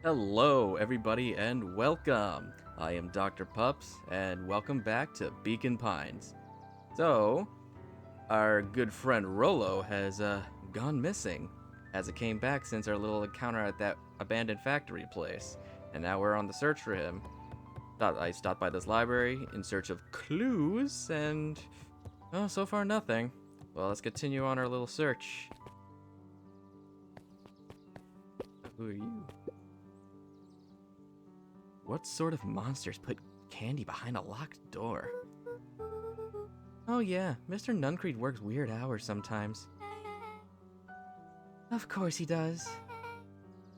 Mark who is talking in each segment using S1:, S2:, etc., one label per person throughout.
S1: Hello, everybody, and welcome. I am Dr. Pups, and welcome back to Beacon Pines. So, our good friend Rollo has gone missing, as it came back since our little encounter at that abandoned factory place, and now we're on the search for him. I stopped by this library in search of clues, and oh, so far nothing. Well, let's continue on our little search. Who are you? What sort of monsters put candy behind a locked door? Oh yeah, Mr. Nuncreed works weird hours sometimes. Of course he does.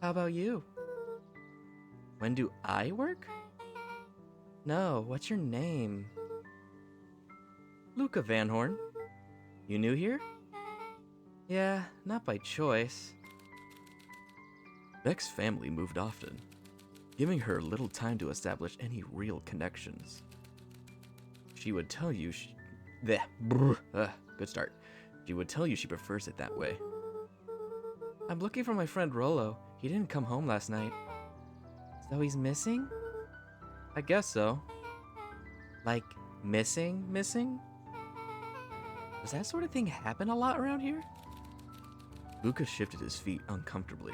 S1: How about you? When do I work? No, what's your name? Luca Van Horn. You new here? Yeah, not by choice. Beck's family moved often, giving her little time to establish any real connections. She would tell you good start. She would tell you she prefers it that way. I'm looking for my friend Rollo. He didn't come home last night. So he's missing? I guess so. Like, missing? Does that sort of thing happen a lot around here? Lucas shifted his feet uncomfortably.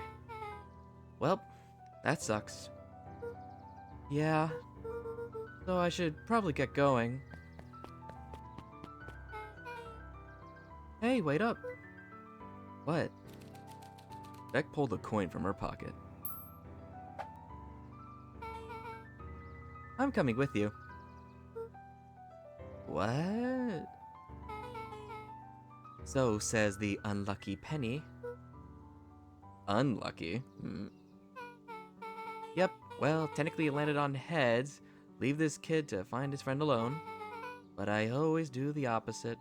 S1: Well, that sucks. Yeah. So I should probably get going. Hey, wait up. What? Beck pulled a coin from her pocket. I'm coming with you. What? So says the unlucky penny. Unlucky? Yep, well, technically it landed on heads. Leave this kid to find his friend alone. But I always do the opposite.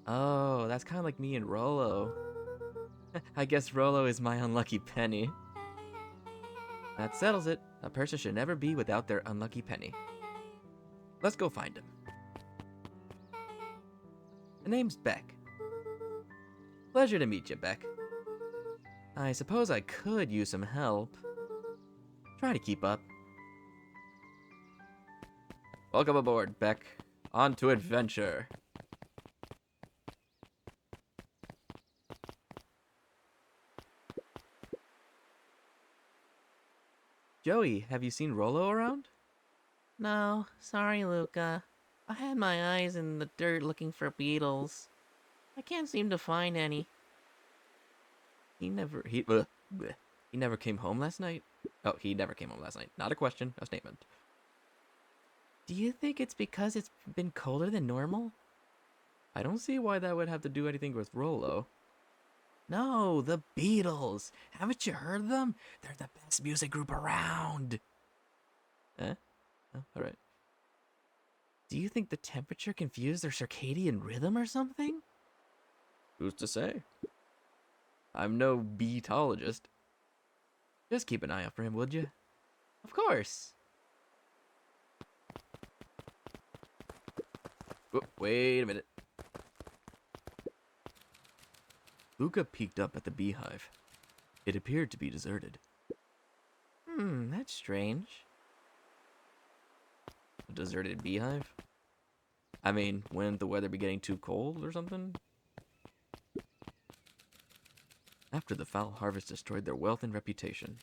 S1: Oh, that's kind of like me and Rollo. I guess Rollo is my unlucky penny. That settles it. A person should never be without their unlucky penny. Let's go find him. The name's Beck. Pleasure to meet you, Beck. I suppose I could use some help. Try to keep up. Welcome aboard, Beck. On to adventure. Joey, have you seen Rollo around?
S2: No, sorry, Luca. I had my eyes in the dirt looking for beetles. I can't seem to find any.
S1: He never came home last night? Oh, he never came home last night. Not a question, a statement.
S2: Do you think it's because it's been colder than normal?
S1: I don't see why that would have to do anything with Rollo.
S2: No, the Beatles. Haven't you heard of them? They're the best music group around.
S1: Eh? Oh, alright.
S2: Do you think the temperature confused their circadian rhythm or something?
S1: Who's to say? I'm no beatologist. Just keep an eye out for him, would you?
S2: Of course.
S1: Oh, wait a minute. Luca peeked up at the beehive. It appeared to be deserted.
S2: That's strange.
S1: A deserted beehive? I mean, wouldn't the weather be getting too cold or something? After the foul harvest destroyed their wealth and reputation,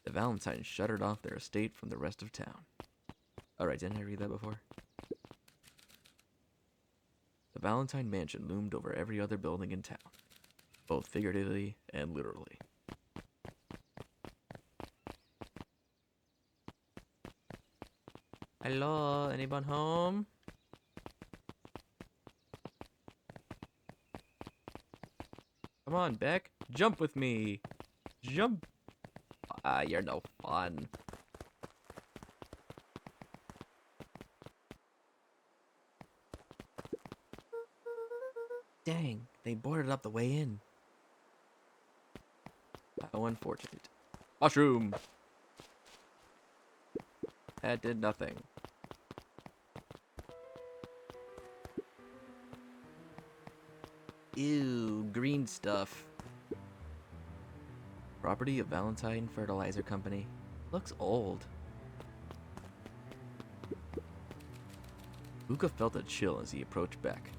S1: the Valentines shuttered off their estate from the rest of town. Alright, didn't I read that before? The Valentine mansion loomed over every other building in town, both figuratively and literally.
S2: Hello, anyone home?
S1: Come on, Beck, jump with me! Jump! Ah, you're no fun.
S2: Dang, they boarded up the way in.
S1: How unfortunate. Mushroom! That did nothing. Ew, green stuff. Property of Valentine Fertilizer Company. Looks old. Luca felt a chill as he approached Beck.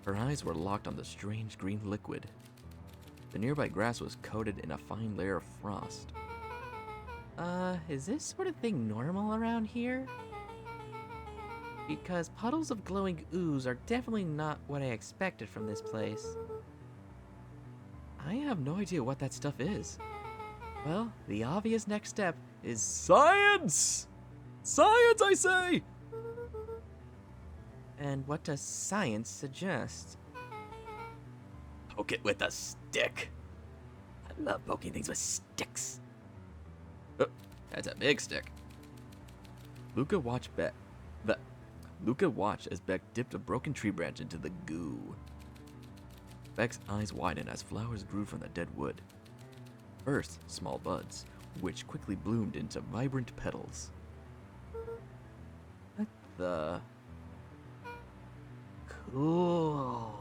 S1: Her eyes were locked on the strange green liquid. The nearby grass was coated in a fine layer of frost. Is this sort of thing normal around here? Because puddles of glowing ooze are definitely not what I expected from this place. I have no idea what that stuff is. Well, the obvious next step is science! Science, I say! And what does science suggest? Poke it with a stick. I love poking things with sticks. Oh, that's a big stick. Luca watched as Beck dipped a broken tree branch into the goo. Beck's eyes widened as flowers grew from the dead wood. First, small buds, which quickly bloomed into vibrant petals. What the? Cool.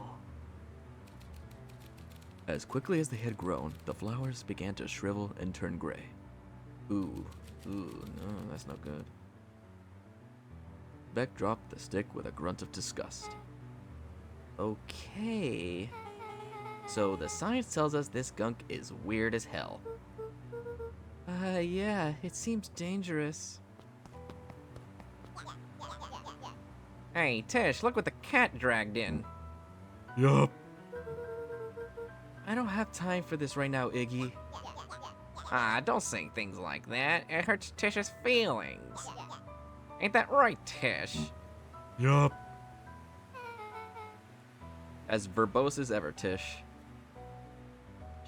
S1: As quickly as they had grown, the flowers began to shrivel and turn gray. Ooh, no, that's not good. Beck dropped the stick with a grunt of disgust. Okay. So the science tells us this gunk is weird as hell. Yeah, it seems dangerous.
S2: Hey, Tish, look what the cat dragged in.
S1: Yup. I don't have time for this right now, Iggy.
S2: Ah, don't say things like that. It hurts Tish's feelings. Ain't that right, Tish?
S1: Yup. As verbose as ever, Tish.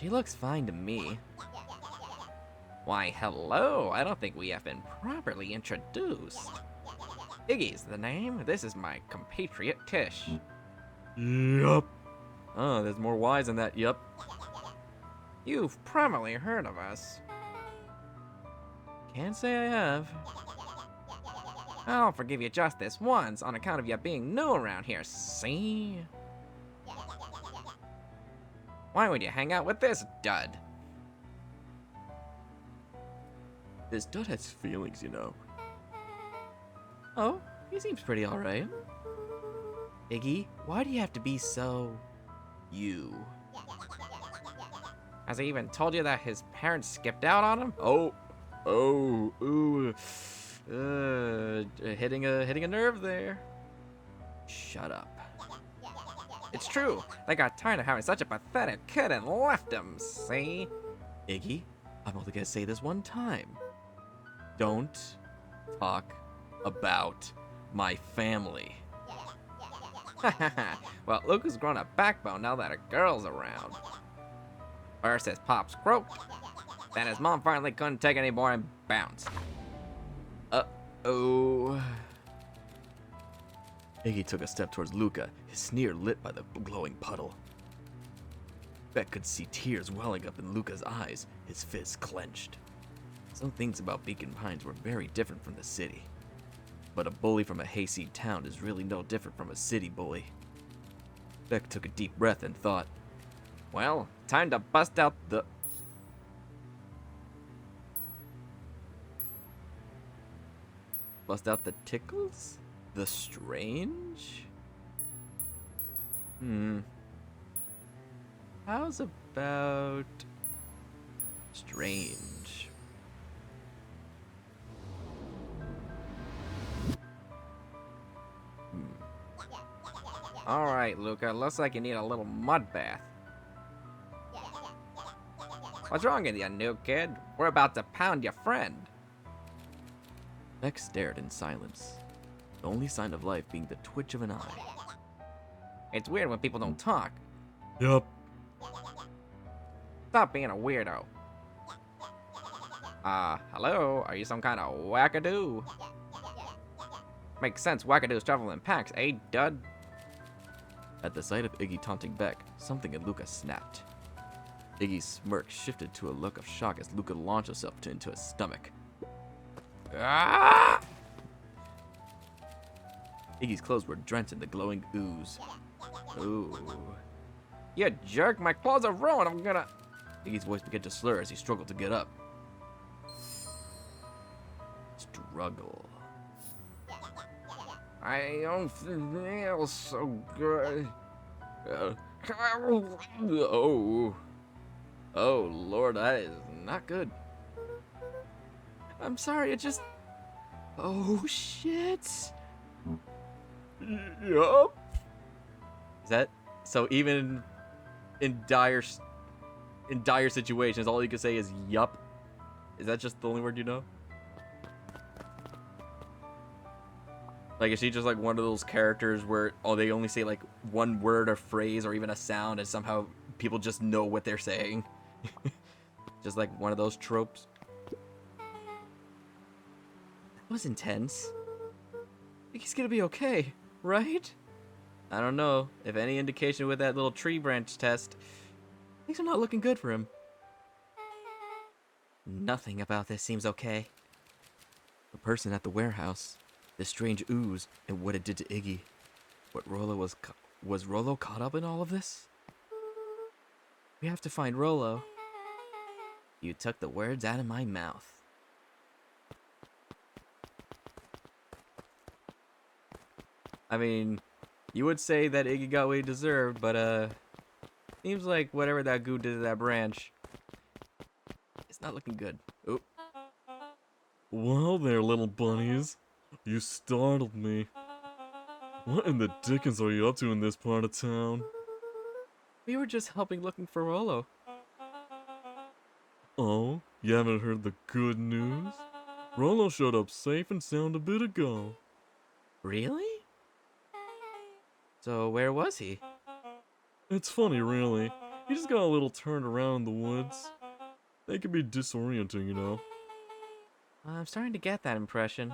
S1: She looks fine to me.
S2: Why, hello. I don't think we have been properly introduced. Iggy's the name. This is my compatriot, Tish.
S1: Yup. Oh, there's more Y's in that yup.
S2: You've probably heard of us.
S1: Can't say I have.
S2: I'll forgive you just this once on account of you being new around here, see? Why would you hang out with this dud?
S1: This dud has feelings, you know. Oh, he seems pretty alright. Iggy, why do you have to be so... you?
S2: Has he even told you that his parents skipped out on him?
S1: Hitting a nerve there. Shut up.
S2: It's true. They got tired of having such a pathetic kid and left him, see?
S1: Iggy, I'm only gonna say this one time. Don't talk about my family.
S2: Well, Luca's grown a backbone now that a girl's around. First his pops croaked, then his mom finally couldn't take any more and bounced.
S1: Uh-oh. Iggy took a step towards Luca, his sneer lit by the glowing puddle. Beck could see tears welling up in Luca's eyes, his fists clenched. Some things about Beacon Pines were very different from the city. But a bully from a hayseed town is really no different from a city bully. Beck took a deep breath and thought,
S2: Well, time to bust out the...
S1: Bust out the tickles? The strange? How's about... strange?
S2: Alright, Luca, looks like you need a little mud bath. What's wrong with you, new kid? We're about to pound your friend.
S1: Beck stared in silence, the only sign of life being the twitch of an eye.
S2: It's weird when people don't talk.
S1: Yup.
S2: Stop being a weirdo. Hello? Are you some kind of wackadoo? Makes sense, wackadoos travel in packs, eh, dud?
S1: At the sight of Iggy taunting Beck, something in Luca snapped. Iggy's smirk shifted to a look of shock as Luca launched himself into his stomach.
S2: Ah!
S1: Iggy's clothes were drenched in the glowing ooze. Ooh.
S2: You jerk, my clothes are ruined, I'm gonna...
S1: Iggy's voice began to slur as he struggled to get up. Struggle.
S2: I don't feel so good.
S1: Oh. Oh, Lord, that is not good. I'm sorry, it just... Oh, shit.
S2: Yup.
S1: Is that... So even in dire situations, all you can say is yup? Is that just the only word you know? Like, is she just like one of those characters where they only say like one word or phrase or even a sound and somehow people just know what they're saying? Just like one of those tropes. That was intense. I think he's gonna be okay, right? I don't know. If any indication with that little tree branch test, things are not looking good for him. Nothing about this seems okay. The person at the warehouse, the strange ooze, and what it did to Iggy. What Rollo was Rollo caught up in all of this? We have to find Rollo. You took the words out of my mouth. I mean, you would say that Iggy got what he deserved, but seems like whatever that goo did to that branch, it's not looking good. Oh.
S3: Well there, little bunnies. You startled me. What in the dickens are you up to in this part of town?
S1: We were just helping looking for Rollo.
S3: Oh, you haven't heard the good news? Rollo showed up safe and sound a bit ago.
S1: Really? So where was he?
S3: It's funny, really. He just got a little turned around in the woods. They can be disorienting, you know.
S1: I'm starting to get that impression.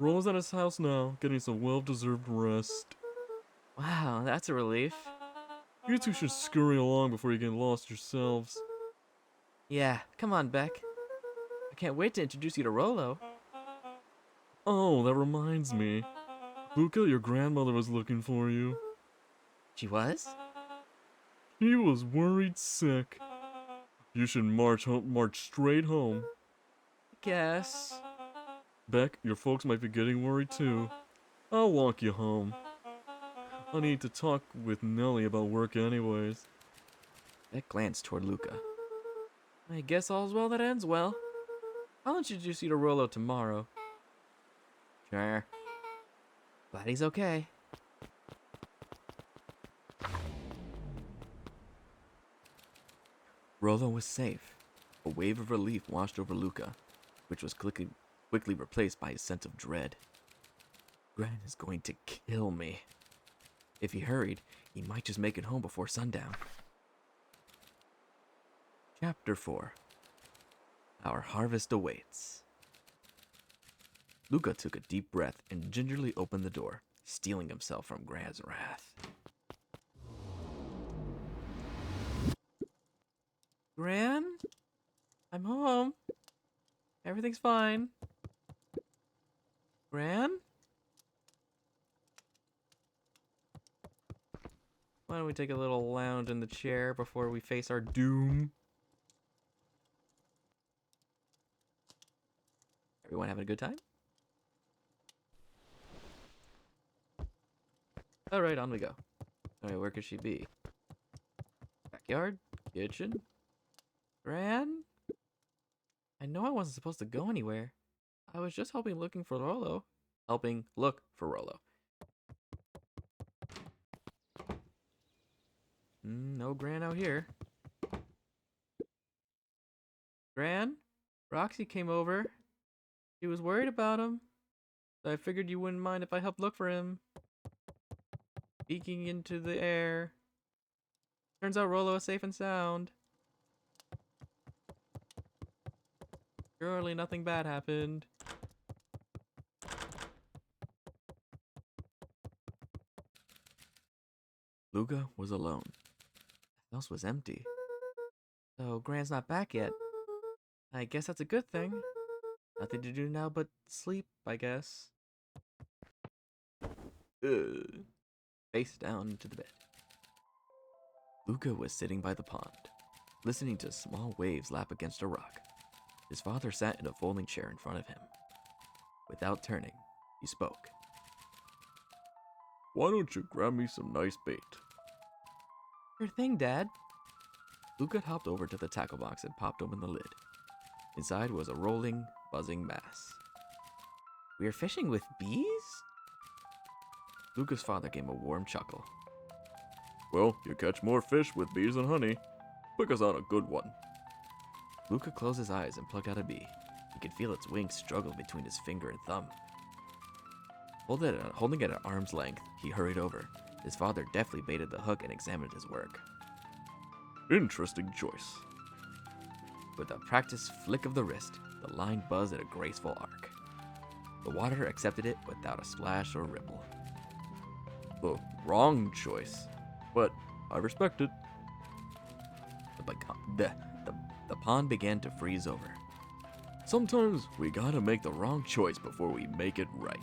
S3: Rollo's at his house now, getting some well-deserved rest.
S1: Wow, that's a relief.
S3: You two should scurry along before you get lost yourselves.
S1: Yeah, come on, Beck. I can't wait to introduce you to Rollo.
S3: Oh, that reminds me. Luca, your grandmother was looking for you.
S1: She was?
S3: She was worried sick. You should march straight home.
S1: Guess.
S3: Beck, your folks might be getting worried too. I'll walk you home. I need to talk with Nellie about work anyways.
S1: Beck glanced toward Luca. I guess all's well that ends well. I'll introduce you to Rollo tomorrow. Sure. Glad he's okay. Rollo was safe. A wave of relief washed over Luca, which was quickly replaced by a sense of dread. Gran is going to kill me. If he hurried, he might just make it home before sundown. Chapter 4. Our harvest awaits. Luca took a deep breath and gingerly opened the door, steeling himself from Gran's wrath. Gran? I'm home. Everything's fine. Gran? Why don't we take a little lounge in the chair before we face our doom? Everyone having a good time? Alright, on we go. Alright, where could she be? Backyard? Kitchen? Gran? I know I wasn't supposed to go anywhere. I was just looking for Rollo. Helping look for Rollo. No Gran out here. Gran? Roxy came over. She was worried about him. So I figured you wouldn't mind if I helped look for him. Peeking into the air. Turns out Rollo is safe and sound. Surely nothing bad happened. Luca was alone. The house was empty. So Gran's not back yet. I guess that's a good thing. Nothing to do now but sleep, I guess. Face down into the bed. Luca was sitting by the pond. listening to small waves lap against a rock. His father sat in a folding chair in front of him. Without turning, he spoke.
S3: Why don't you grab me some nice bait?
S1: Sure thing, Dad. Luca hopped over to the tackle box and popped open the lid. Inside was a rolling, buzzing mass. We are fishing with bees? Luca's father gave a warm chuckle.
S3: Well, you catch more fish with bees and honey. Pick us on a good one.
S1: Luca closed his eyes and plucked out a bee. He could feel its wings struggle between his finger and thumb. Holding it at arm's length, he hurried over. His father deftly baited the hook and examined his work.
S3: Interesting choice.
S1: With a practiced flick of the wrist, the line buzzed at a graceful arc. The water accepted it without a splash or ripple.
S3: The wrong choice, but I respect it.
S1: The pond began to freeze over.
S3: Sometimes we gotta make the wrong choice before we make it right.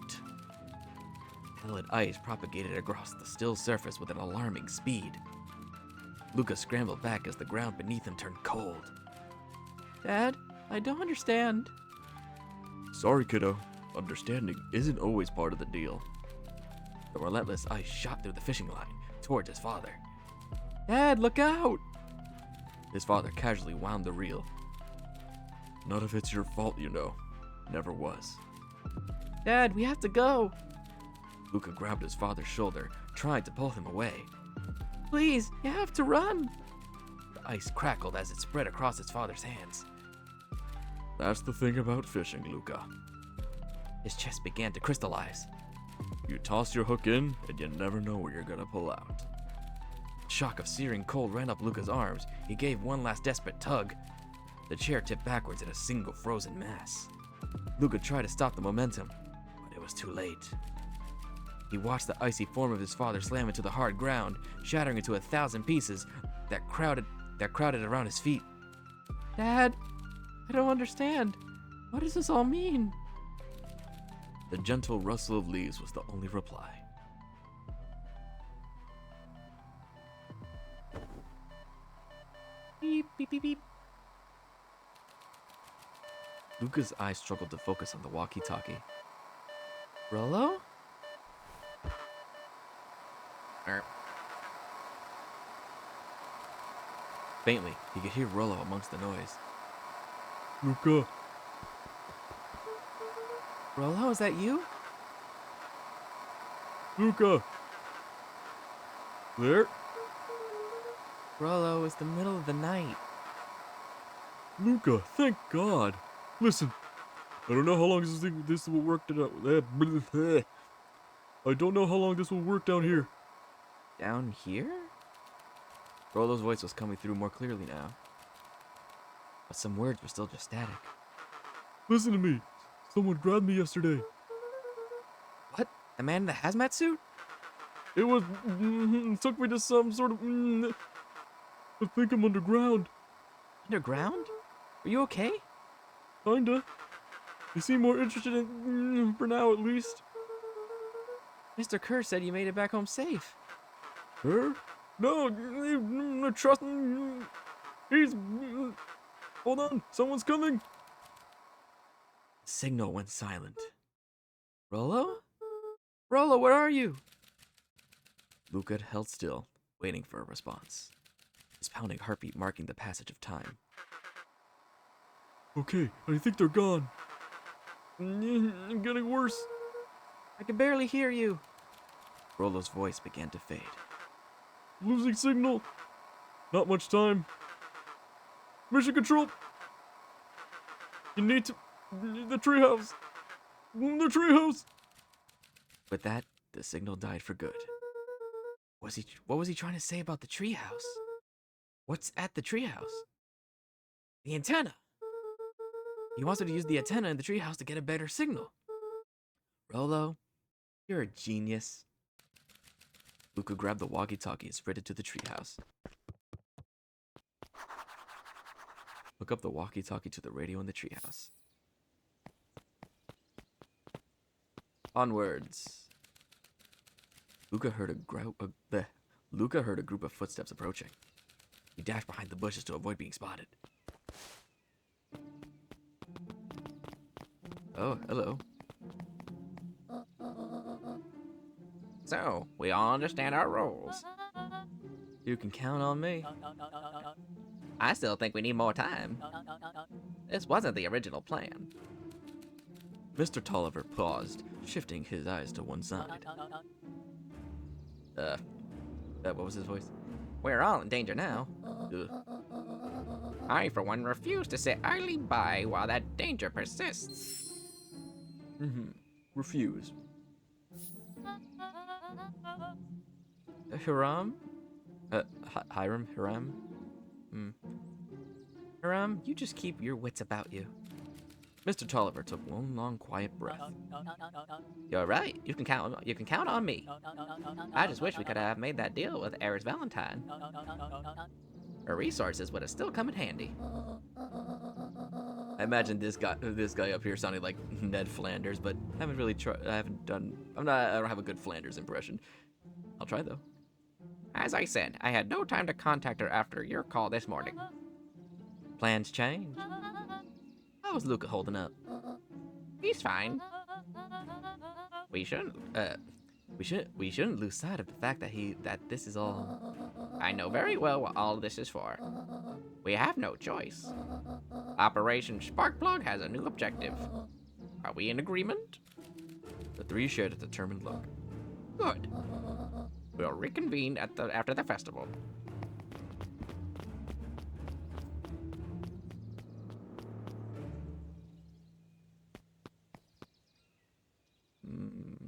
S1: Pallid ice propagated across the still surface with an alarming speed. Luca scrambled back as the ground beneath him turned cold. Dad, I don't understand.
S3: Sorry, kiddo. Understanding isn't always part of the deal.
S1: The relentless ice shot through the fishing line towards his father. Dad, look out! His father casually wound the reel.
S3: None of it's your fault, you know. Never was.
S1: Dad, we have to go! Luca grabbed his father's shoulder, trying to pull him away. Please, you have to run! The ice crackled as it spread across his father's hands.
S3: That's the thing about fishing, Luca.
S1: His chest began to crystallize.
S3: You toss your hook in, and you never know where you're gonna pull out.
S1: A shock of searing cold ran up Luca's arms. He gave one last desperate tug. The chair tipped backwards in a single frozen mass. Luca tried to stop the momentum, but it was too late. He watched the icy form of his father slam into the hard ground, shattering into 1,000 pieces that crowded around his feet. Dad, I don't understand. What does this all mean? The gentle rustle of leaves was the only reply. Beep, beep, beep, beep. Luca's eyes struggled to focus on the walkie-talkie. Rollo? Faintly, he could hear Rollo amongst the noise.
S3: Luca!
S1: Rollo, is that you?
S3: Luca! There?
S1: Rollo, it's the middle of the night.
S3: Luca, thank God! Listen, I don't know how long this will work out. I don't know how long this will work down here.
S1: Down here? Rollo's voice was coming through more clearly now. But some words were still just static.
S3: Listen to me. Someone grabbed me yesterday.
S1: What? The man in the hazmat suit?
S3: It was... took me to some sort of... I think I'm underground.
S1: Underground? Are you okay?
S3: Kinda. You seem more interested in... for now, at least.
S1: Mr. Kerr said you made it back home safe.
S3: Her? No, trust me. He's... Hold on, someone's coming.
S1: The signal went silent. Rollo? Rollo, where are you? Luca held still, waiting for a response. His pounding heartbeat marking the passage of time.
S3: Okay, I think they're gone. I'm getting worse.
S1: I can barely hear you. Rollo's voice began to fade.
S3: Losing signal. Not much time. Mission control. You need to... The treehouse. The treehouse.
S1: With that, the signal died for good. What was he trying to say about the treehouse? What's at the treehouse? The antenna. He wants to use the antenna in the treehouse to get a better signal. Rollo, you're a genius. Luca grabbed the walkie-talkie and sprinted to the treehouse. Hook up the walkie-talkie to the radio in the treehouse. Onwards. Luca heard a group of footsteps approaching. He dashed behind the bushes to avoid being spotted. Oh, hello.
S2: So, we all understand our roles.
S1: You can count on me.
S2: I still think we need more time. This wasn't the original plan.
S1: Mr. Tolliver paused, shifting his eyes to one side. What was his voice?
S2: We're all in danger now.
S1: Ugh.
S2: I, for one, refuse to sit idly by while that danger persists.
S1: Refuse. Hiram? Hiram? Hiram, you just keep your wits about you. Mr. Tolliver took one long, quiet breath.
S2: You're right. You can count on me. I just wish we could have made that deal with Eris Valentine. Her resources would have still come in handy.
S1: I imagine this guy up here sounding like Ned Flanders, but I haven't really tried. I don't have a good Flanders impression. I'll try though.
S2: As I said, I had no time to contact her after your call this morning.
S1: Plans change. How is Luca holding up?
S2: He's fine. We shouldn't
S1: lose sight of the fact that this is all.
S2: I know very well what all this is for. We have no choice. Operation Sparkplug has a new objective. Are we in agreement?
S1: The three shared a determined look.
S2: Good. We'll reconvene after the festival.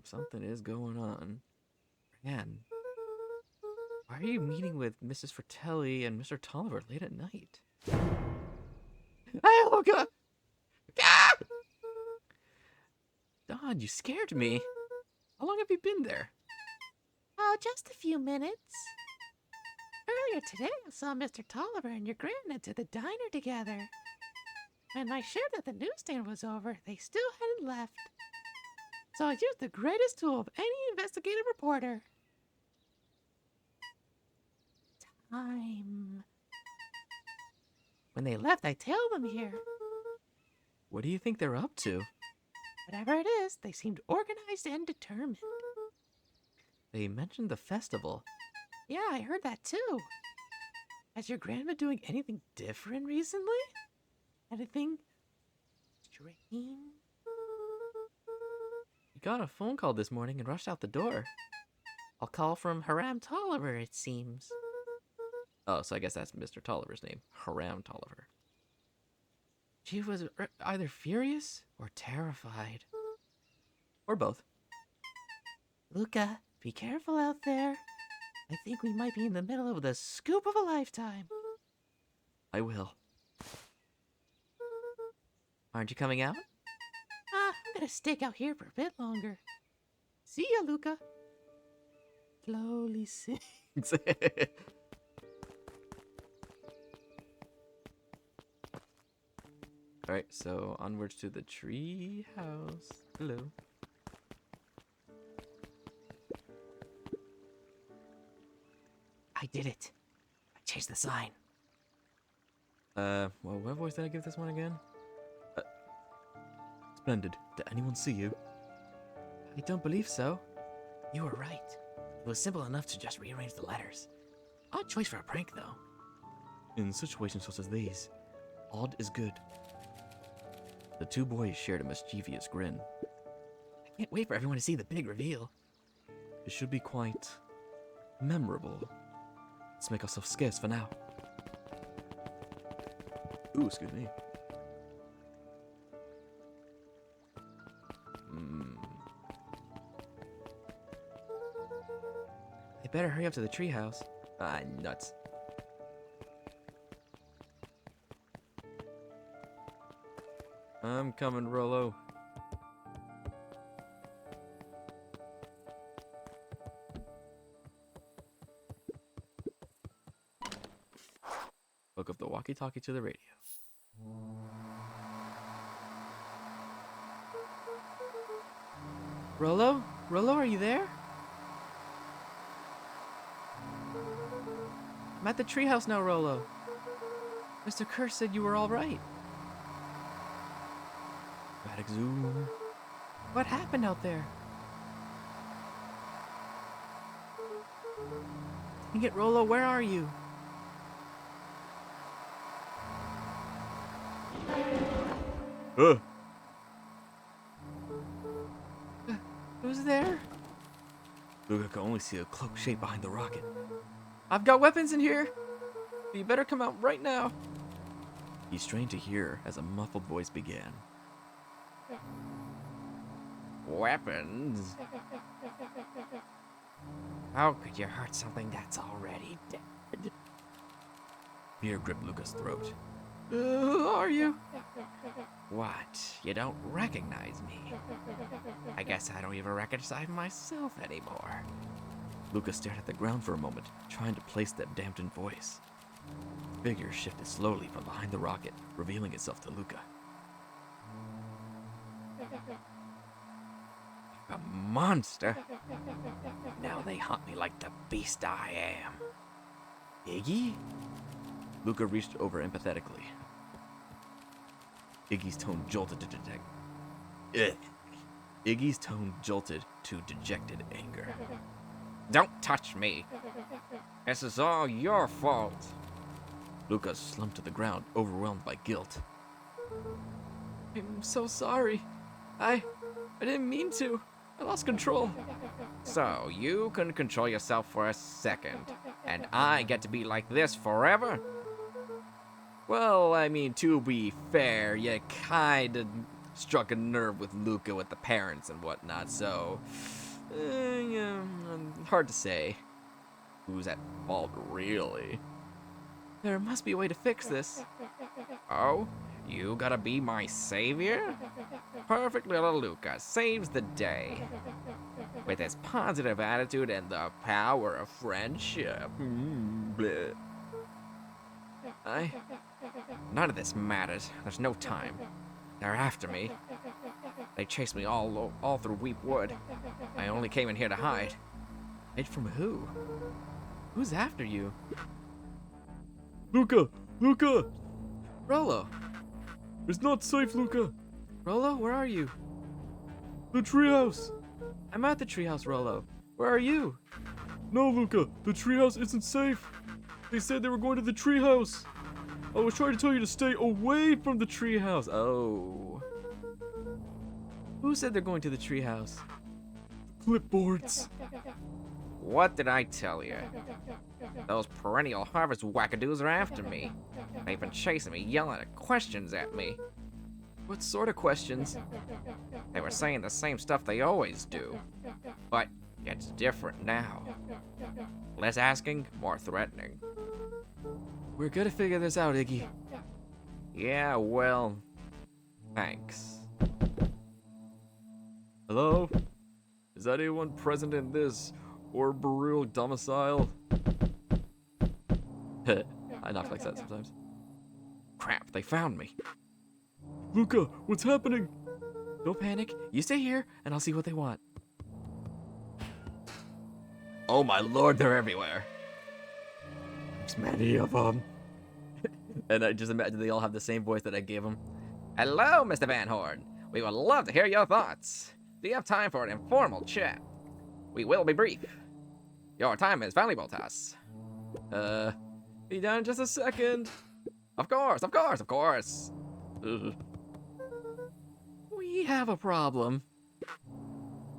S1: Something is going on. Man, why are you meeting with Mrs. Fratelli and Mr. Tolliver late at night? Hey, Luca! Ah! Don, you scared me. How long have you been there?
S4: Oh, just a few minutes. Earlier today, I saw Mr. Tolliver and your grandnuts at the diner together. When I shared that the newsstand was over, they still hadn't left. So I used the greatest tool of any investigative reporter. Time. When they left, I tailed them here.
S1: What do you think they're up to?
S4: Whatever it is, they seemed organized and determined.
S1: They mentioned the festival.
S4: Yeah, I heard that too. Has your grandma doing anything different recently? Anything strange?
S1: You got a phone call this morning and rushed out the door.
S4: A call from Hiram Tolliver, it seems.
S1: Oh, so I guess that's Mr. Tolliver's name. Hiram Tolliver.
S4: She was either furious or terrified.
S1: Or both.
S4: Luca, be careful out there. I think we might be in the middle of the scoop of a lifetime.
S1: I will. Aren't you coming out?
S4: I'm gonna stick out here for a bit longer. See ya, Luca. Slowly sings.
S1: Alright, so onwards to the tree house. Hello.
S4: I did it. I changed the sign.
S1: Well, what voice did I give this one again? Splendid. Did anyone see you?
S4: I don't believe so. You were right. It was simple enough to just rearrange the letters. Odd choice for a prank, though.
S1: In situations such as these, odd is good. The two boys shared a mischievous grin.
S4: I can't wait for everyone to see the big reveal.
S1: It should be quite memorable. Let's make ourselves scarce for now. Ooh, excuse me.
S4: They better hurry up to the treehouse.
S1: Ah, nuts. I'm coming, Rollo. Hook up the walkie-talkie to the radio.
S4: Rollo? Rollo, are you there?
S1: I'm at the treehouse now, Rolo. Mr. Kerr said you were all right. Dramatic zoom. What happened out there? Dang it, Rolo, where are you?
S3: Uh,
S1: Who's there?
S3: Luca can only see a cloak shape behind the rocket.
S1: I've got weapons in here. You better come out right now. He strained to hear as a muffled voice began.
S2: Weapons? How could you hurt something that's already dead?
S1: Fear gripped Luca's throat. Who are you?
S2: What? You don't recognize me? I guess I don't even recognize myself anymore.
S1: Luca stared at the ground for a moment, trying to place that dampened voice. The figure shifted slowly from behind the rocket, revealing itself to Luca.
S2: A monster? Now they hunt me like the beast I am.
S1: Iggy? Luca reached over empathetically. Iggy's tone jolted to Iggy's tone jolted to dejected anger.
S2: Don't touch me. This is all your fault.
S1: Luca slumped to the ground, overwhelmed by guilt. I'm so sorry. I didn't mean to. I lost control.
S2: So you couldn't control yourself for a second, and I get to be like this forever?
S1: Well, I mean, to be fair, you kinda struck a nerve with Luca with the parents and whatnot, so... yeah, hard to say. Who's at fault, really? There must be a way to fix this.
S2: Oh? You gotta be my savior? Perfect little Luca saves the day. With his positive attitude and the power of friendship. Bleh. None of this matters. There's no time. They're after me. They chased me all through Weep Wood. I only came in here to hide.
S1: Hide from who? Who's after you?
S3: Luca! Luca!
S1: Rolo!
S3: It's not safe, Luca!
S1: Rolo, where are you?
S3: The treehouse!
S1: I'm at the treehouse, Rolo. Where are you?
S3: No, Luca! The treehouse isn't safe! They said they were going to the treehouse! I was trying to tell you to stay away from the treehouse!
S1: Oh. Who said they're going to the treehouse?
S3: Clipboards!
S2: What did I tell you? Those perennial harvest wackadoos are after me. They've been chasing me, yelling questions at me.
S1: What sort of questions?
S2: They were saying the same stuff they always do. But it's different now. Less asking, more threatening.
S1: We're gonna figure this out, Iggy.
S2: Yeah, well, thanks.
S3: Hello? Is anyone present in this Orbereal domicile?
S1: I knock like that sometimes.
S2: Crap, they found me.
S3: Luca, what's happening?
S1: Don't panic. You stay here, and I'll see what they want.
S2: Oh my lord, they're everywhere.
S3: There's many of them.
S1: And I just imagine they all have the same voice that I gave them.
S2: Hello, Mr. Van Horn. We would love to hear your thoughts. Do you have time for an informal chat? We will be brief. Your time is valuable to us.
S1: Be down in just a second.
S2: Of course, of course, of course.
S1: Ugh. We have a problem.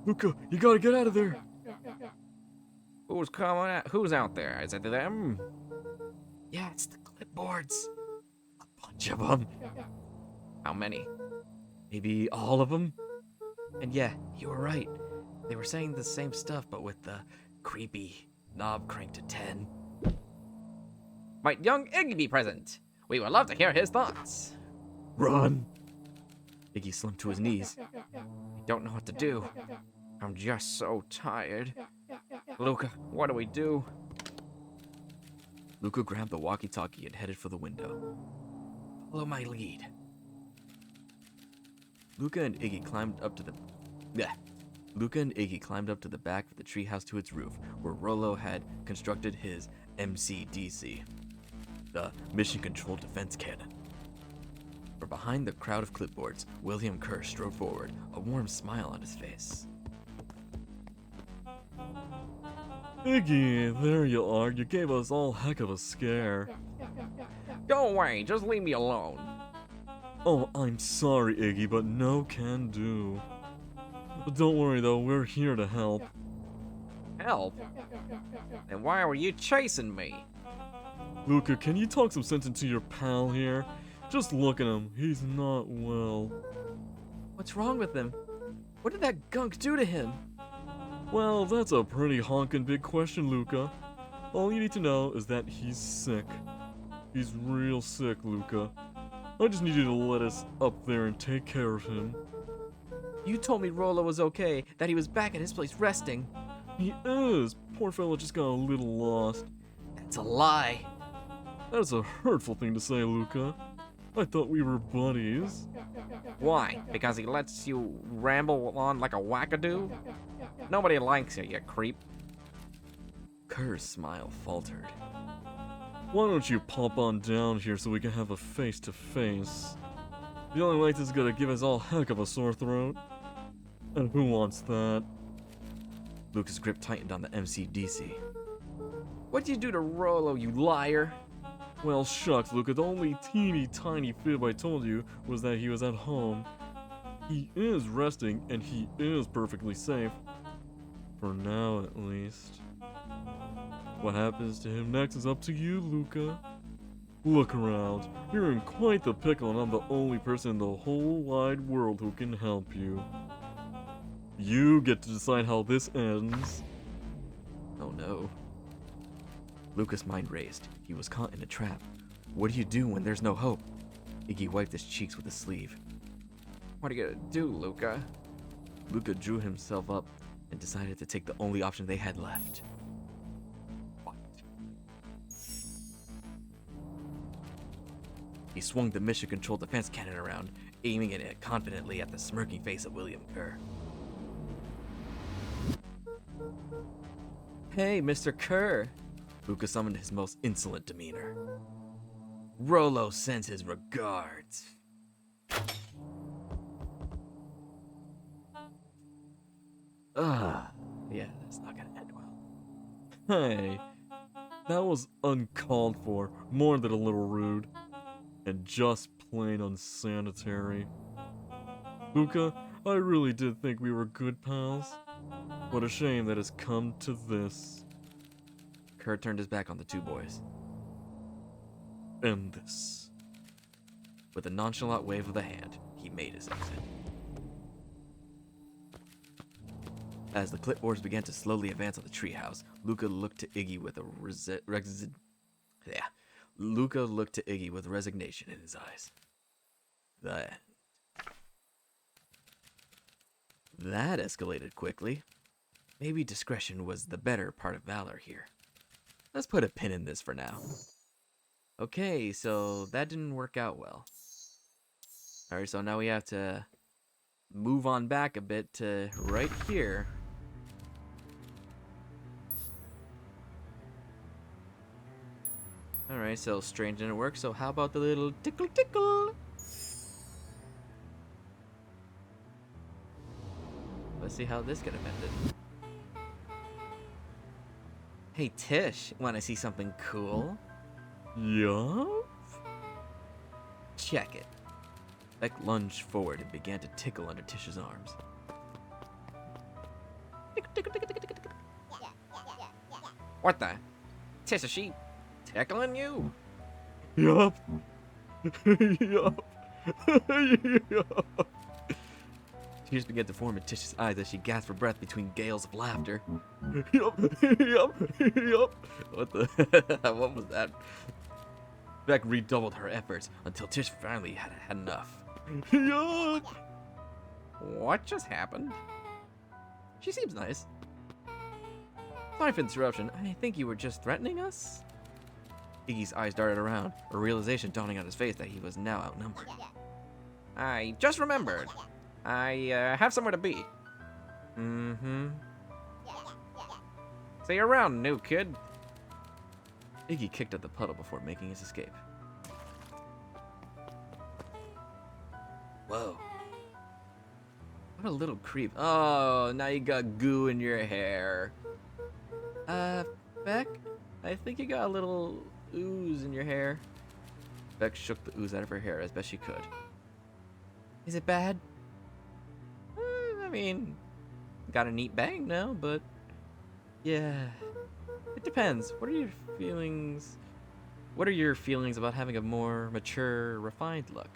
S3: Luca, you gotta get out of there.
S2: Who's coming out? Who's out there? Is it them?
S1: Yeah, it's the clipboards. A bunch of them.
S2: How many?
S1: Maybe all of them? And yeah, you were right. They were saying the same stuff, but with the creepy knob cranked to 10.
S2: Might young Iggy be present? We would love to hear his thoughts.
S3: Run!
S1: Iggy slumped to his knees.
S2: I don't know what to do. I'm just so tired. Luca, what do we do?
S1: Luca grabbed the walkie-talkie and headed for the window. Follow my lead. Luca and Iggy climbed up to the back of the treehouse to its roof, where Rolo had constructed his MCDC, the Mission Control Defense Cannon. From behind the crowd of clipboards, William Kerr strode forward, a warm smile on his face.
S3: Iggy, there you are. You gave us all heck of a scare.
S2: Go away, just leave me alone.
S3: Oh, I'm sorry, Iggy, but no can do. But don't worry though, we're here to help.
S2: Help? Then why were you chasing me?
S3: Luca, can you talk some sense into your pal here? Just look at him. He's not well.
S1: What's wrong with him? What did that gunk do to him?
S3: Well, that's a pretty honkin' big question, Luca. All you need to know is that he's sick. He's real sick, Luca. I just need you to let us up there and take care of him.
S1: You told me Rollo was okay, that he was back at his place resting.
S3: He is. Poor fellow just got a little lost.
S1: That's a lie.
S3: That's a hurtful thing to say, Luca. I thought we were buddies.
S2: Why? Because he lets you ramble on like a wackadoo? Nobody likes you, you creep.
S1: Kerr's smile faltered.
S3: Why don't you pop on down here so we can have a face-to-face? Feeling like this is gonna give us all heck of a sore throat. And who wants that?
S1: Lucas' grip tightened on the MCDC. What'd you do to Rollo, you liar?
S3: Well, shucks, Luca, the only teeny tiny fib I told you was that he was at home. He is resting, and he is perfectly safe. For now, at least. What happens to him next is up to you, Luca. Look around. You're in quite the pickle, and I'm the only person in the whole wide world who can help you. You get to decide how this ends.
S1: Oh no. Lucas' mind raced. He was caught in a trap. What do you do when there's no hope? Iggy wiped his cheeks with his sleeve.
S2: What are you gonna do, Luca?
S1: Luca drew himself up and decided to take the only option they had left. Fight. He swung the Mission Control Defense Cannon around, aiming it confidently at the smirking face of William Kerr. Hey, Mr. Kerr! Luca summoned his most insolent demeanor. Rollo sends his regards. Yeah, that's not gonna end well.
S3: Hey, that was uncalled for, more than a little rude, and just plain unsanitary. Luca, I really did think we were good pals. What a shame that it's come to this.
S1: Kerr turned his back on the two boys.
S3: End this.
S1: With a nonchalant wave of the hand, he made his exit. As the clipboards began to slowly advance on the treehouse, Luca looked to Iggy with Luca looked to Iggy with resignation in his eyes. The end. That escalated quickly. Maybe discretion was the better part of valor here. Let's put a pin in this for now. Okay, so that didn't work out well. Alright, so now we have to move on back a bit to right here. Alright, so strange didn't work, so how about the little tickle tickle? Let's see how this could have ended. Hey Tish, wanna see something cool?
S3: Yup?
S1: Check it. Beck lunged forward and began to tickle under Tish's arms.
S2: What the? Tish, is she tickling you?
S3: Yup. Yup. Yup.
S1: Tears began to form in Tish's eyes as she gasped for breath between gales of laughter.
S3: Yup. Yup. Yup.
S1: What the? What was that? Beck redoubled her efforts until Tish finally had enough.
S3: Yup.
S2: What just happened?
S1: She seems nice. Sorry for the interruption. I think you were just threatening us? Iggy's eyes darted around, a realization dawning on his face that he was now outnumbered.
S2: I just remembered. I have somewhere to be.
S1: Mm-hmm.
S2: See you around, new kid.
S1: Iggy kicked at the puddle before making his escape. Whoa. What a little creep. Oh, now you got goo in your hair. Beck? I think you got a little ooze in your hair. Beck shook the ooze out of her hair as best she could. Is it bad? I mean, got a neat bang now, but yeah. It depends. What are your feelings? What are your feelings about having a more mature, refined look?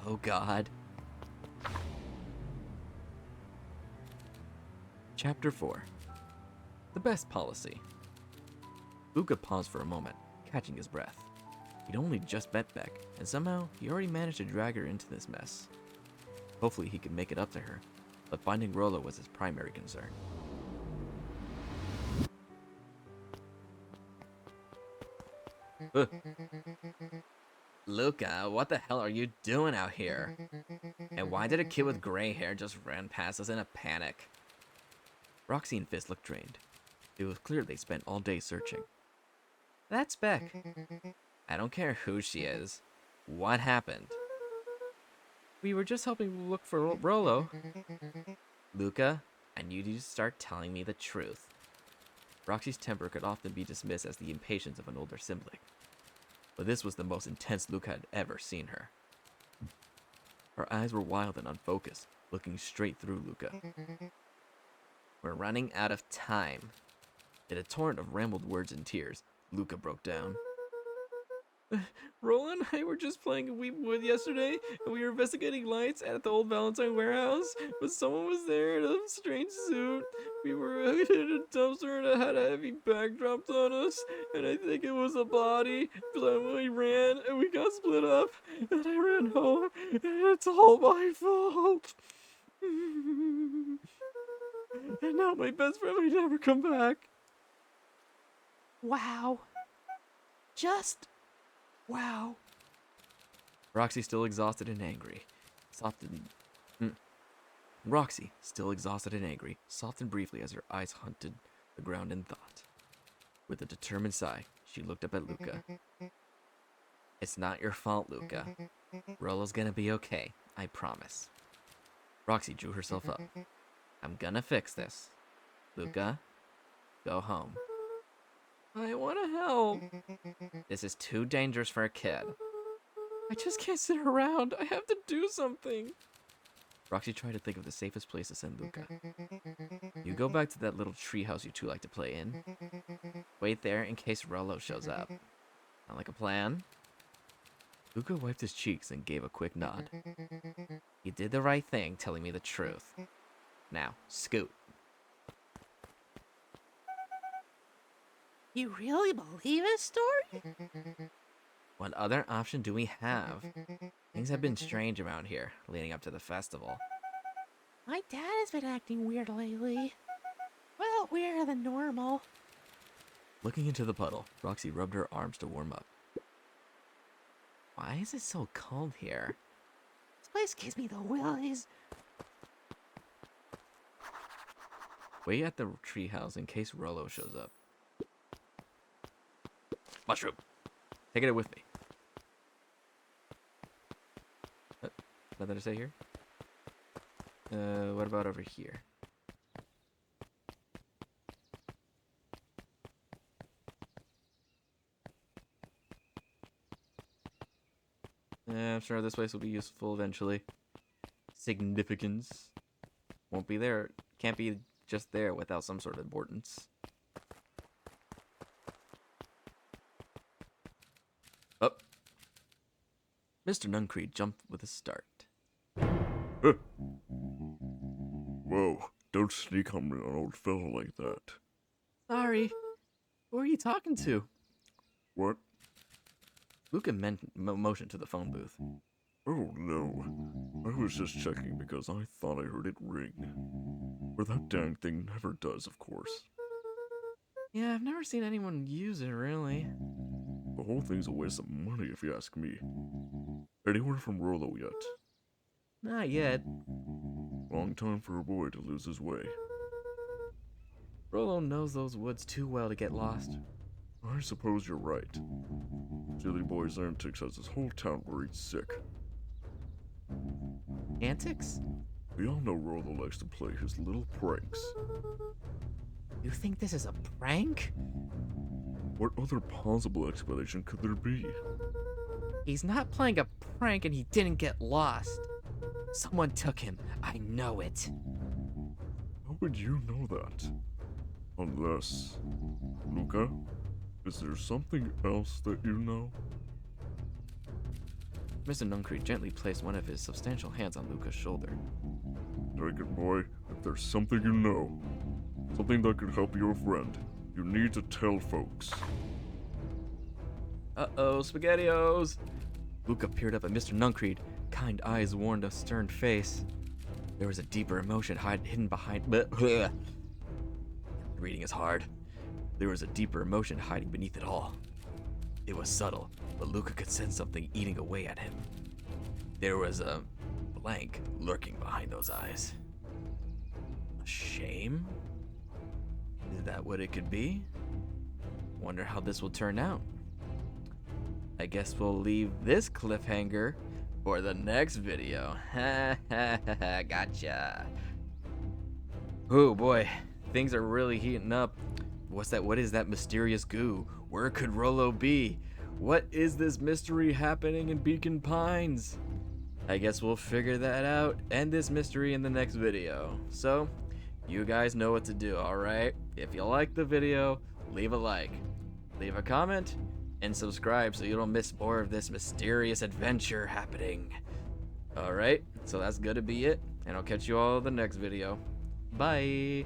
S1: Oh God. Chapter 4. The best policy. Luca paused for a moment, catching his breath. He'd only just met Beck, and somehow he already managed to drag her into this mess. Hopefully he could make it up to her, but finding Rollo was his primary concern. Luca, what the hell are you doing out here? And why did a kid with gray hair just run past us in a panic? Roxy and Fizz looked drained. It was clear they spent all day searching. That's Beck. I don't care who she is. What happened? We were just helping look for Rollo. Luca, I need you to start telling me the truth. Roxy's temper could often be dismissed as the impatience of an older sibling, but this was the most intense Luca had ever seen her. Her eyes were wild and unfocused, looking straight through Luca. We're running out of time. In a torrent of rambled words and tears, Luca broke down. Roland and I were just playing Weep Wood yesterday, and we were investigating lights at the old Valentine warehouse, but someone was there in a strange suit. We were in a dumpster and it had a heavy bag dropped on us, and I think it was a body. So we ran and we got split up, and I ran home, and it's all my fault. And now my best friend may never come back.
S4: Wow. Just wow.
S1: Roxy, still exhausted and angry, Roxy, still exhausted and angry, softened briefly as her eyes hunted the ground in thought. With a determined sigh, she looked up at Luca. It's not your fault, Luca. Rollo's gonna be okay, I promise. Roxy drew herself up. I'm gonna fix this. Luca, go home. I wanna help. This is too dangerous for a kid. I just can't sit around. I have to do something. Roxy tried to think of the safest place to send Luca. You go back to that little treehouse you two like to play in. Wait there in case Rollo shows up. Sound like a plan? Luca wiped his cheeks and gave a quick nod. You did the right thing telling me the truth. Now, scoot.
S4: You really believe his story?
S1: What other option do we have? Things have been strange around here, leading up to the festival.
S4: My dad has been acting weird lately. Well, weirder than normal.
S1: Looking into the puddle, Roxy rubbed her arms to warm up. Why is it so cold here?
S4: This place gives me the willies.
S1: Wait at the treehouse in case Rollo shows up. Mushroom! Take it with me. Nothing to say here? What about over here? I'm sure this place will be useful eventually. Significance. Won't be there. Can't be just there without some sort of importance. Up. Mr. Nuncreed jumped with a start.
S3: Whoa, don't sneak on me, an old fellow like that.
S1: Sorry. Who are you talking to?
S3: What?
S1: Luca motioned to the phone booth.
S3: Oh no. I was just checking because I thought I heard it ring. Or that dang thing never does, of course.
S1: Yeah, I've never seen anyone use it, really.
S3: The whole thing's a waste of money if you ask me. Anyone from Rollo yet?
S1: Not yet.
S3: Long time for a boy to lose his way.
S1: Rollo knows those woods too well to get lost.
S3: I suppose you're right. Silly boy's antics has this whole town worried sick.
S1: Antics?
S3: We all know Rolo likes to play his little pranks.
S1: You think this is a prank?
S3: What other possible explanation could there be?
S1: He's not playing a prank and he didn't get lost. Someone took him. I know it.
S3: How would you know that? Unless... Luca? Is there something else that you know?
S1: Mr. Nuncreed gently placed one of his substantial hands on Luca's shoulder.
S3: Take it, boy. If there's something you know, something that could help your friend, you need to tell folks.
S1: Uh-oh, SpaghettiOs! Luca peered up at Mr. Nuncreed. Kind eyes warned a stern face. There was a deeper emotion hidden behind... Reading is hard. There was a deeper emotion hiding beneath it all. It was subtle, but Luca could sense something eating away at him. There was a blank lurking behind those eyes. A shame? Is that what it could be? Wonder how this will turn out. I guess we'll leave this cliffhanger for the next video. Ha ha ha ha, gotcha. Oh boy, things are really heating up. What is that mysterious goo? Where could Rolo be? What is this mystery happening in Beacon Pines? I guess we'll figure that out and this mystery in the next video. So, you guys know what to do, alright? If you like the video, leave a like, leave a comment, and subscribe so you don't miss more of this mysterious adventure happening. Alright, so that's gonna be it, and I'll catch you all in the next video. Bye!